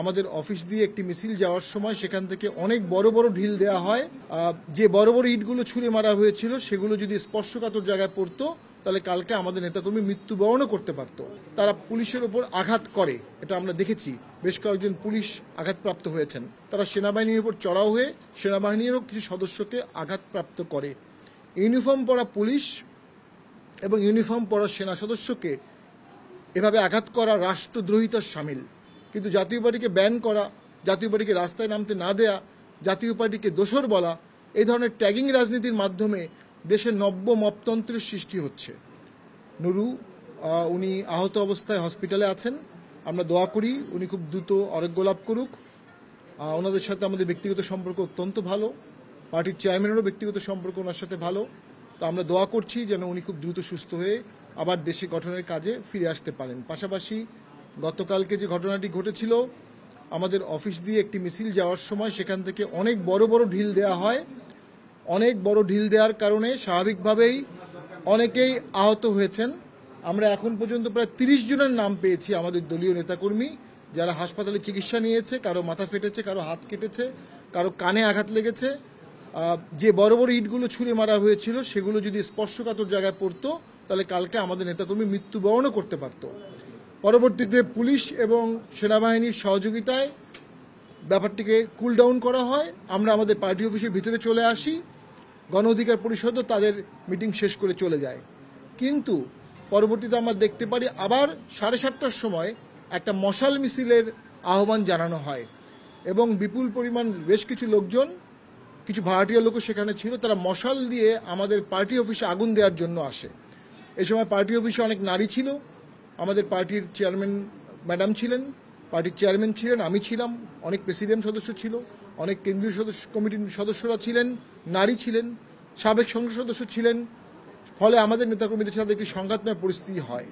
আমাদের অফিস দিয়ে একটি মিছিল যাওয়ার সময় সেখান থেকে অনেক বড় বড় ঢিল দেওয়া হয়। যে বড় বড় ইটগুলো ছুঁড়ে মারা হয়েছিল সেগুলো যদি স্পর্শকাতর জায়গায় পড়তো তাহলে কালকে আমাদের নেতাকর্মী মৃত্যুবরণও করতে পারত। তারা পুলিশের ওপর আঘাত করে, এটা আমরা দেখেছি। বেশ কয়েকজন পুলিশ আঘাতপ্রাপ্ত হয়েছেন। তারা সেনাবাহিনীর উপর চড়াও হয়ে সেনাবাহিনীরও কিছু সদস্যকে আঘাতপ্রাপ্ত করে। ইউনিফর্ম পরা পুলিশ এবং ইউনিফর্ম পরা সেনা সদস্যকে এভাবে আঘাত করা রাষ্ট্রদ্রোহিতার শামিল। কিন্তু জাতীয় পার্টিকে ব্যান করা, জাতীয় পার্টিকে রাস্তায় নামতে না দেয়া, জাতীয় পার্টিকে দোসর বলা, এই ধরনের ট্যাগিং রাজনীতির মাধ্যমে দেশে নব্য মপতন্ত্রের সৃষ্টি হচ্ছে। নুরু উনি আহত অবস্থায় হসপিটালে আছেন। আমরা দোয়া করি উনি খুব দ্রুত আরোগ্য লাভ করুক। ওনাদের সাথে আমাদের ব্যক্তিগত সম্পর্ক অত্যন্ত ভালো, পার্টির চেয়ারম্যানেরও ব্যক্তিগত সম্পর্ক ওনার সাথে ভালো। তো আমরা দোয়া করছি যেন উনি খুব দ্রুত সুস্থ হয়ে আবার দেশে গঠনের কাজে ফিরে আসতে পারেন। পাশাপাশি গতকালকে যে ঘটনাটি ঘটেছিল, আমাদের অফিস দিয়ে একটি মিছিল যাওয়ার সময় সেখান থেকে অনেক বড় বড় ঢিল দেওয়া হয়। অনেক বড় ঢিল দেওয়ার কারণে স্বাভাবিকভাবেই অনেকেই আহত হয়েছেন। আমরা এখন পর্যন্ত প্রায় 30 জনের নাম পেয়েছি আমাদের দলীয় নেতাকর্মী যারা হাসপাতালে চিকিৎসা নিয়েছে। কারো মাথা ফেটেছে, কারো হাত কেটেছে, কারো কানে আঘাত লেগেছে। যে বড় বড় ইটগুলো ছুঁড়ে মারা হয়েছিল সেগুলো যদি স্পর্শকাতর জায়গায় পড়তো তাহলে কালকে আমাদের নেতাকর্মী মৃত্যুবরণও করতে পারত। পরবর্তীতে পুলিশ এবং সেনাবাহিনীর সহযোগিতায় ব্যাপারটিকে কুল ডাউন করা হয়। আমরা আমাদের পার্টি অফিসের ভিতরে চলে আসি। গণ অধিকার পরিষদও তাদের মিটিং শেষ করে চলে যায়। কিন্তু পরবর্তীতে আমরা দেখতে পারি আবার 7:30টার সময় একটা মশাল মিছিলের আহ্বান জানানো হয় এবং বিপুল পরিমাণ বেশ কিছু লোকজন, কিছু ভাড়াটিয়া লোকও সেখানে ছিল। তারা মশাল দিয়ে আমাদের পার্টি অফিসে আগুন দেওয়ার জন্য আসে। এই সময় পার্টি অফিসে অনেক নারী ছিল, আমাদের পার্টির চেয়ারম্যান ম্যাডাম ছিলেন, পার্টির চেয়ারম্যান ছিলেন, আমি ছিলাম, অনেক প্রেসিডেন্ট সদস্য ছিল, অনেক কেন্দ্রীয় কমিটির সদস্যরা ছিলেন, নারী ছিলেন, সাবেক সংসদ সদস্য ছিলেন। ফলে আমাদের নেতাকর্মীদের সাথে একটি সংঘাতময় পরিস্থিতি হয়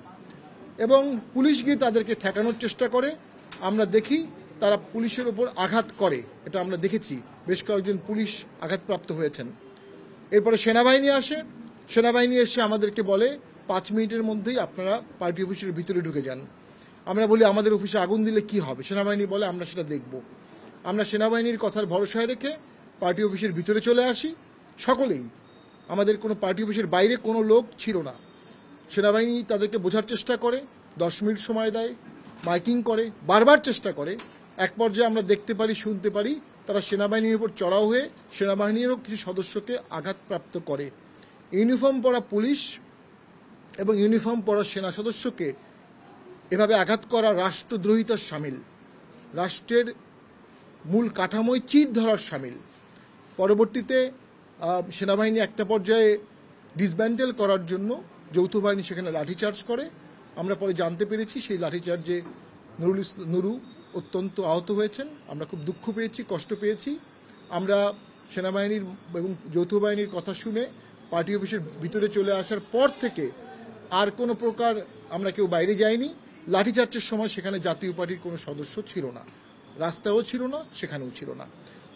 এবং পুলিশ গিয়ে তাদেরকে ঠেকানোর চেষ্টা করে। আমরা দেখি তারা পুলিশের ওপর আঘাত করে, এটা আমরা দেখেছি। বেশ কয়েকজন পুলিশ আঘাতপ্রাপ্ত হয়েছেন। এরপরে সেনাবাহিনী আসে। সেনাবাহিনী এসে আমাদেরকে বলে 5 মিনিটের মধ্যেই আপনারা পার্টি অফিসের ভিতরে ঢুকে যান। আমরা বলি আমাদের অফিসে আগুন দিলে কি হবে? সেনাবাহিনী বলে আমরা সেটা দেখব। আমরা সেনাবাহিনীর কথার ভরসায় রেখে পার্টি অফিসের ভিতরে চলে আসি। সকলেই, আমাদের কোনো পার্টি অফিসের বাইরে কোনো লোক ছিল না। সেনাবাহিনী তাদেরকে বোঝার চেষ্টা করে, 10 মিনিট সময় দেয়, মাইকিং করে, বারবার চেষ্টা করে। এক পর্যায়ে আমরা দেখতে পারি, শুনতে পারি তারা সেনাবাহিনীর উপর চড়াও হয়ে সেনাবাহিনীরও কিছু সদস্যকে আঘাতপ্রাপ্ত করে। ইউনিফর্ম পরা পুলিশ এবং ইউনিফর্ম পরা সেনা সদস্যকে এভাবে আঘাত করা রাষ্ট্রদ্রোহিতার শামিল, রাষ্ট্রের মূল কাঠামোয় চির ধরার শামিল। পরবর্তীতে সেনাবাহিনী একটা পর্যায়ে ডিসব্যান্ডেল করার জন্য যৌথ বাহিনী সেখানে লাঠিচার্জ করে। আমরা পরে জানতে পেরেছি সেই লাঠিচার্জে নুরু অত্যন্ত আহত হয়েছেন। আমরা খুব দুঃখ পেয়েছি, কষ্ট পেয়েছি। আমরা সেনাবাহিনীর এবং যৌথ বাহিনীর কথা শুনে পার্টি অফিসের ভিতরে চলে আসার পর থেকে আর কোনো প্রকার আমরা কেউ বাইরে যাইনি। লাঠিচার্জের সময় সেখানে জাতীয় পার্টির কোনো সদস্য ছিল না, রাস্তাও ছিল না, সেখানেও ছিল না।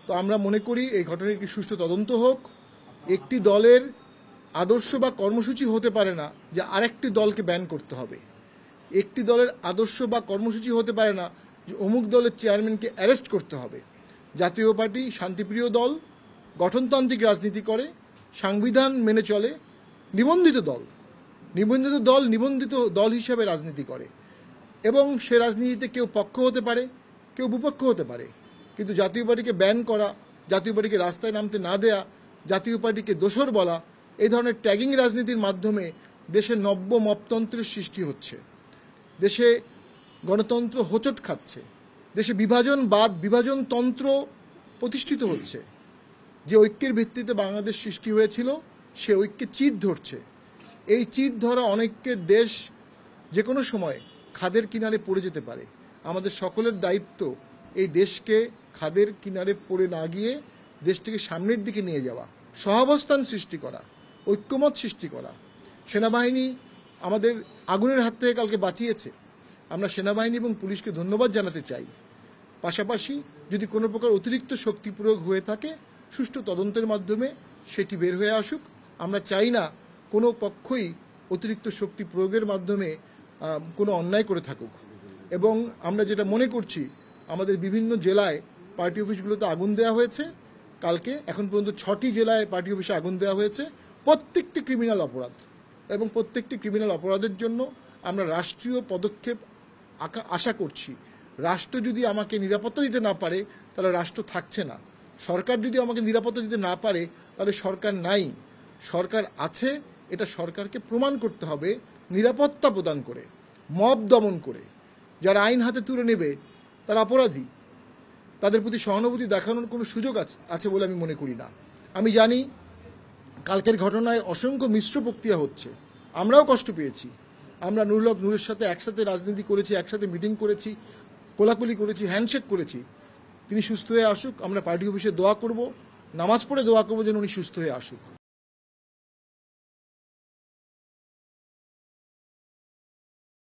তো আমরা মনে করি এই ঘটনার একটি সুষ্ঠু তদন্ত হোক। একটি দলের আদর্শ বা কর্মসূচি হতে পারে না যে আরেকটি দলকে ব্যান করতে হবে। একটি দলের আদর্শ বা কর্মসূচি হতে পারে না যে অমুক দলের চেয়ারম্যানকে অ্যারেস্ট করতে হবে। জাতীয় পার্টি শান্তিপ্রিয় দল, গঠনতান্ত্রিক রাজনীতি করে, সংবিধান মেনে চলে, নিবন্ধিত দল হিসাবে রাজনীতি করে এবং সে রাজনীতিতে কেউ পক্ষ হতে পারে, কেউ বিপক্ষ হতে পারে। কিন্তু জাতীয় পার্টিকে ব্যান করা, জাতীয় পার্টিকে রাস্তায় নামতে না দেয়া, জাতীয় পার্টিকে দোসর বলা, এই ধরনের ট্যাগিং রাজনীতির মাধ্যমে দেশে নব্য মপতন্ত্রের সৃষ্টি হচ্ছে। দেশে গণতন্ত্র হোঁচট খাচ্ছে, দেশে বিভাজনতন্ত্র প্রতিষ্ঠিত হচ্ছে। যে ঐক্যের ভিত্তিতে বাংলাদেশ সৃষ্টি হয়েছিল সে ঐক্যে চির ধরছে। এই চির ধরা অনৈক্যের দেশ যে কোনো সময় খাদের কিনারে পড়ে যেতে পারে। আমাদের সকলের দায়িত্ব এই দেশকে খাদের কিনারে পড়ে না গিয়ে দেশটিকে সামনের দিকে নিয়ে যাওয়া, সহাবস্থান সৃষ্টি করা, ঐক্যমত সৃষ্টি করা। সেনাবাহিনী আমাদের আগুনের হাত থেকে কালকে বাঁচিয়েছে। আমরা সেনাবাহিনী এবং পুলিশকে ধন্যবাদ জানাতে চাই। পাশাপাশি যদি কোনো প্রকার অতিরিক্ত শক্তি প্রয়োগ হয়ে থাকে সুষ্ঠু তদন্তের মাধ্যমে সেটি বের হয়ে আসুক। আমরা চাই না কোনো পক্ষই অতিরিক্ত শক্তি প্রয়োগের মাধ্যমে কোনো অন্যায় করে থাকুক। এবং আমরা যেটা মনে করছি আমাদের বিভিন্ন জেলায় পার্টি অফিসগুলোতে আগুন দেওয়া হয়েছে। কালকে এখন পর্যন্ত 6টি জেলায় পার্টি অফিসে আগুন দেওয়া হয়েছে। প্রত্যেকটি ক্রিমিনাল অপরাধ এবং প্রত্যেকটি ক্রিমিনাল অপরাধের জন্য আমরা রাষ্ট্রীয় পদক্ষেপ আশা করছি। রাষ্ট্র যদি আমাকে নিরাপত্তা দিতে না পারে তাহলে রাষ্ট্র থাকছে না। সরকার যদি আমাকে নিরাপত্তা দিতে না পারে তাহলে সরকার নাই। সরকার আছে, এটা সরকারকে প্রমাণ করতে হবে নিরাপত্তা প্রদান করে, মব দমন করে। যারা আইন হাতে তুলে নেবে তারা অপরাধী, তাদের প্রতি সহানুভূতি দেখানোর কোনো সুযোগ আছে বলে আমি মনে করি না। আমি জানি কালকের ঘটনায় অসংখ্য মিশ্র প্রক্রিয়া হচ্ছে, আমরাও কষ্ট পেয়েছি। আমরা নুরুল হক নূরের সাথে একসাথে রাজনীতি করেছি, একসাথে মিটিং করেছি, কোলাকুলি করেছি, হ্যান্ডশেক করেছি। তিনি সুস্থ হয়ে আসুক। আমরা পার্টি অফিসে দোয়া করব, নামাজ পড়ে দোয়া করব যেন উনি সুস্থ হয়ে আসুক।